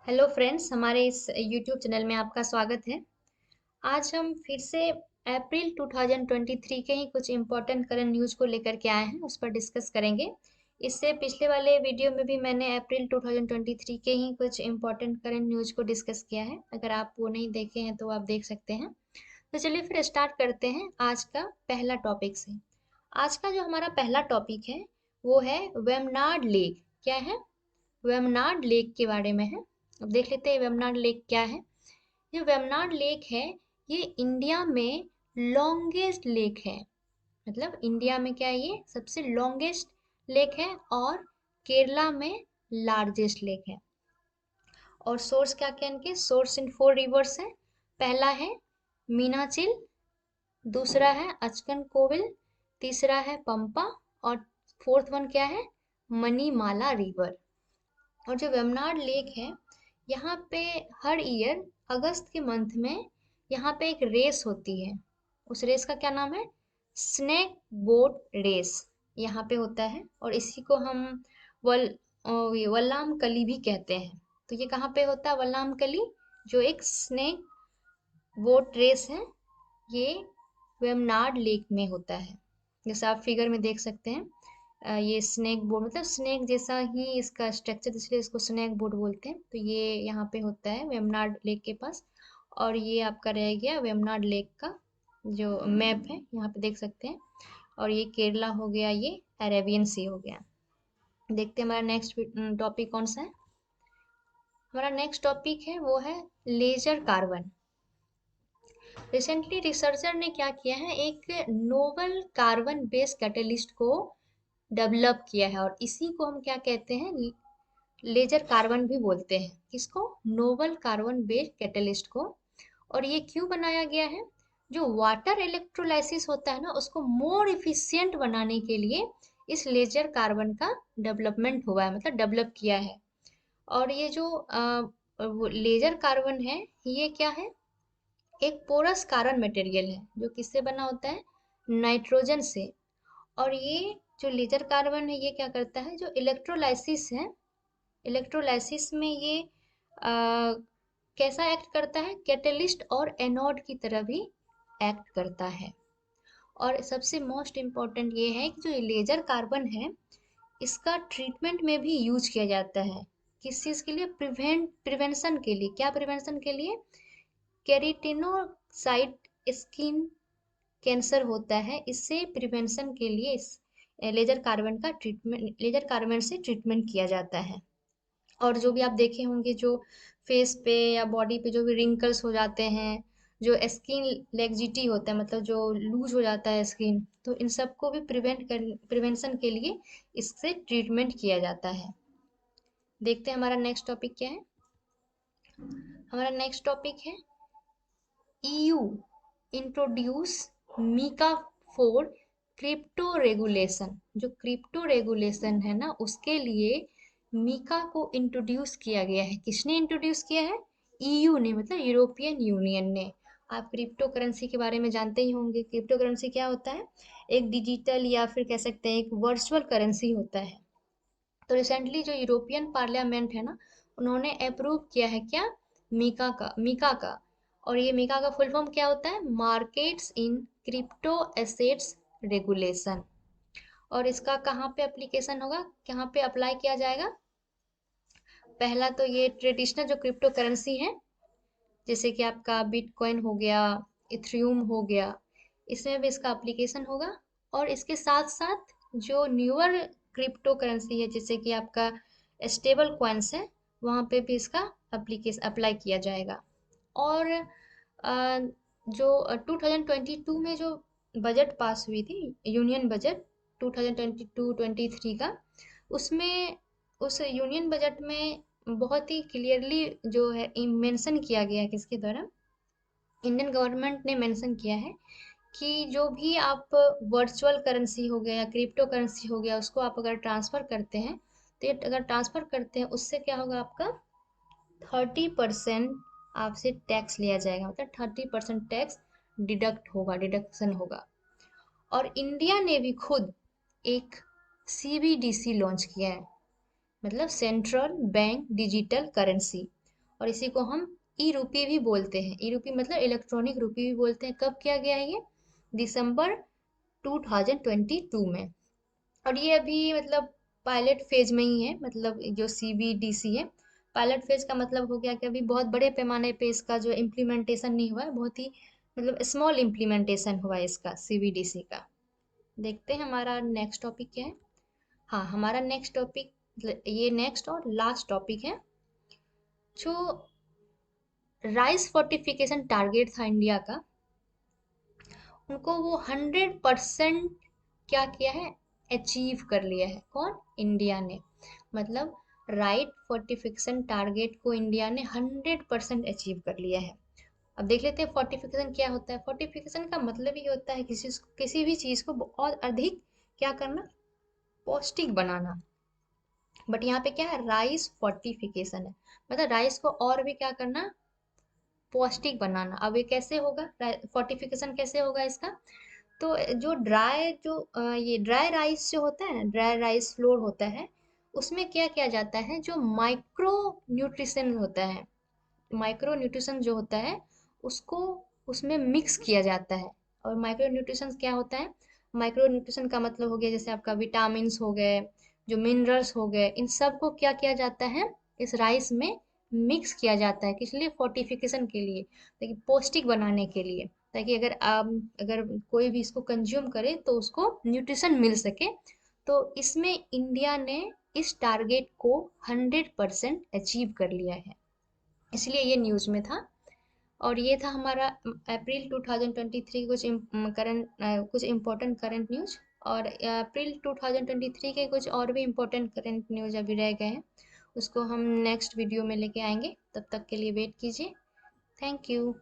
Hello friends, हमारे इस YouTube channel में आपका स्वागत है। आज हम फिर से अप्रैल 2023 के ही कुछ इम्पोर्टेंट करंट न्यूज़ को लेकर के आए हैं, उस पर डिस्कस करेंगे। इससे पिछले वाले वीडियो में भी मैंने अप्रैल 2023 के ही कुछ इम्पोर्टेंट करंट न्यूज़ को डिस्कस किया है। अगर आप वो नहीं देखे हैं तो आप देख सकते हैं। तो चलिए फिर स्टार्ट करते हैं आज का पहला टॉपिक से। आज का जो हमारा पहला टॉपिक है वो है वेमनाड लेक। क्या है? वेमनाड लेक के बारे में है। अब देख लेते हैं वेमनाड लेक क्या है। जो वेमनाड लेक है, ये इंडिया में लॉन्गेस्ट लेक है। मतलब इंडिया में क्या है, ये सबसे लॉन्गेस्ट लेक है और केरला में लार्जेस्ट लेक है। और सोर्स क्या क्या इनके? सोर्स इन 4 रिवर्स है। पहला है मीनाचिल, दूसरा है अचकन कोविल, तीसरा है पंपा और फोर्थ वन क्या है? मनीमाला रिवर। और जो वेमनाड लेक है, यहाँ पे हर ईयर अगस्त के मंथ में यहाँ पे एक रेस होती है। उस रेस का क्या नाम है? स्नेक बोट रेस यहाँ पे होता है। और इसी को हम वल वल्लाम कली भी कहते हैं। तो ये कहाँ पे होता है वल्लाम कली? जो एक स्नेक बोट रेस है, ये वेमनाड लेक में होता है। जैसे आप फिगर में देख सकते हैं। ये स्नेक बोर्ड मतलब स्नेक जैसा ही इसका स्ट्रक्चर, इसलिए इसको स्नेक बोर्ड बोलते हैं। तो ये यहाँ पे होता है वेमनाड लेक के पास। और ये आपका रह गया वेमनाड लेक का जो मैप है, यहाँ पे देख सकते हैं। और ये केरला हो गया, ये अरेबियन सी हो गया। देखते हैं हमारा नेक्स्ट टॉपिक कौन सा है। हमारा नेक्स्ट टॉपिक है वो है लेजर कार्बन। रिसेंटली रिसर्चर ने क्या किया है, एक नोवल कार्बन बेस्ड कैटलिस्ट को डेवलप किया है। और इसी को हम क्या कहते हैं? लेजर कार्बन भी बोलते हैं। किसको? नोवल कार्बन बेस्ड कैटलिस्ट को। और ये क्यों बनाया गया है? जो वाटर इलेक्ट्रोलाइसिस होता है ना, उसको मोर इफिशिएंट बनाने के लिए इस लेजर कार्बन का डेवलपमेंट हुआ है, मतलब डेवलप किया है। और ये जो लेजर कार्बन है, ये क्या है? एक पोरस कार्बन मटेरियल है जो किससे बना होता है? नाइट्रोजन से। और ये जो लेजर कार्बन है, ये क्या करता है? जो इलेक्ट्रोलाइसिस है, इलेक्ट्रोलाइसिस में ये कैसा एक्ट करता है? कैटलिस्ट और एनोड की तरह भी एक्ट करता है। और सबसे मोस्ट इम्पॉर्टेंट ये है कि जो लेजर कार्बन है, इसका ट्रीटमेंट में भी यूज किया जाता है। किस चीज़ के लिए? प्रिवेंशन के लिए। क्या प्रिवेंशन के लिए? केरेटिनोसाइट स्किन कैंसर होता है, इससे प्रिवेंशन के लिए इस लेजर कार्बन का ट्रीटमेंट, लेजर कार्बन से ट्रीटमेंट किया जाता है। और जो भी आप देखे होंगे, जो फेस पे या बॉडी पे जो भी रिंकल्स हो जाते हैं, जो स्किन लेक्जिटी होता है, मतलब जो लूज हो जाता है स्किन, तो इन सबको भी प्रिवेंशन के लिए इससे ट्रीटमेंट किया जाता है। देखते हैं हमारा नेक्स्ट टॉपिक क्या है। हमारा नेक्स्ट टॉपिक है EU introduce MiCA for crypto regulation. जो क्रिप्टो रेगुलेशन है ना, उसके लिए मीका को इंट्रोड्यूस किया गया है। किसने इंट्रोड्यूस किया है? EU ने, मतलब यूरोपियन यूनियन ने। आप क्रिप्टो करेंसी के बारे में जानते ही होंगे। क्रिप्टो करेंसी क्या होता है? एक डिजिटल या फिर कह सकते हैं एक वर्चुअल करेंसी होता है। तो रिसेंटली जो यूरोपियन पार्लियामेंट है ना, उन्होंने अप्रूव किया है क्या? मीका का। और ये मीका का फुल फॉर्म क्या होता है? Markets in crypto assets regulation. और इसका कहाँ पे एप्लीकेशन होगा, कहाँ पे अप्लाई किया जाएगा? पहला तो ये ट्रेडिशनल जो क्रिप्टो करेंसी है, जैसे कि आपका बिटकॉइन हो गया, इथ्रियम हो गया, इसमें भी इसका एप्लीकेशन होगा। और इसके साथ साथ जो न्यूअर क्रिप्टो करेंसी है, जैसे कि आपका स्टेबल कॉइन्स है, वहाँ पे भी इसका एप्लीकेशन अप्लाई किया जाएगा। और जो 2022 में जो बजट पास हुई थी, यूनियन बजट 2022-23 का, उसमें उस यूनियन बजट में बहुत ही क्लियरली जो है मेंशन किया गया है। किसके द्वारा? इंडियन गवर्नमेंट ने मेंशन किया है कि जो भी आप वर्चुअल करेंसी हो गया या क्रिप्टो करेंसी हो गया, उसको आप अगर ट्रांसफ़र करते हैं, तो ये अगर ट्रांसफ़र करते हैं, उससे क्या होगा? आपका 30% आपसे टैक्स लिया जाएगा। मतलब 30% टैक्स डिडक्ट होगा, डिडक्शन होगा। और इंडिया ने भी खुद एक CBDC लॉन्च किया है, मतलब सेंट्रल बैंक डिजिटल करेंसी। और इसी को हम ई रूपी भी बोलते हैं। ई रूपी मतलब इलेक्ट्रॉनिक रूपी भी बोलते हैं। कब किया गया है ये? दिसंबर 2022 में। और ये अभी मतलब पायलट फेज में ही है, मतलब जो सीबीडीसी है। पायलट फेज का मतलब हो गया कि अभी बहुत बड़े पैमाने पे इसका जो इम्प्लीमेंटेशन नहीं हुआ है, बहुत ही मतलब स्मॉल इम्प्लीमेंटेशन हुआ है इसका, सीबीडीसी का। देखते हैं हमारा नेक्स्ट टॉपिक क्या है। हाँ, हमारा नेक्स्ट टॉपिक, ये नेक्स्ट और लास्ट टॉपिक है। जो राइस फोर्टिफिकेशन टारगेट था इंडिया का, उनको वो 100% क्या किया है, अचीव कर लिया है। कौन? इंडिया ने। मतलब राइट फोर्टिफिकेशन टारगेट को इंडिया ने 100% अचीव कर लिया है। अब देख लेते हैं फोर्टिफिकेशन क्या होता है। फोर्टिफिकेशन का मतलब ये होता है किसी भी चीज़ को बहुत अधिक क्या करना, पौष्टिक बनाना। बट यहाँ पे क्या है, राइस फोर्टिफिकेशन है, मतलब राइस को और भी क्या करना, पौष्टिक बनाना। अब ये कैसे होगा, फोर्टिफिकेशन कैसे होगा इसका? तो जो ड्राई जो ये ड्राई राइस जो होता है ना, ड्राई राइस फ्लोर होता है, उसमें क्या किया जाता है, जो माइक्रो न्यूट्रिशन होता है, माइक्रो न्यूट्रिशन जो होता है उसको उसमें मिक्स किया जाता है। और माइक्रो न्यूट्रिशन क्या होता है? माइक्रो न्यूट्रिशन का मतलब हो गया जैसे आपका विटामिन्स हो गए, जो मिनरल्स हो गए, इन सब को क्या किया जाता है, इस राइस में मिक्स किया जाता है। किस लिए? फोर्टिफिकेशन के लिए, ताकि पौष्टिक बनाने के लिए, ताकि अगर कोई भी इसको कंज्यूम करे तो उसको न्यूट्रिशन मिल सके। तो इसमें इंडिया ने इस टारगेट को 100% अचीव कर लिया है, इसलिए ये न्यूज़ में था। और ये था हमारा अप्रैल 2023 कुछ इम्पोर्टेंट करंट न्यूज़। और अप्रैल 2023 के कुछ और भी इम्पोर्टेंट करंट न्यूज़ अभी रह गए हैं, उसको हम नेक्स्ट वीडियो में लेके आएंगे। तब तक के लिए वेट कीजिए। Thank you.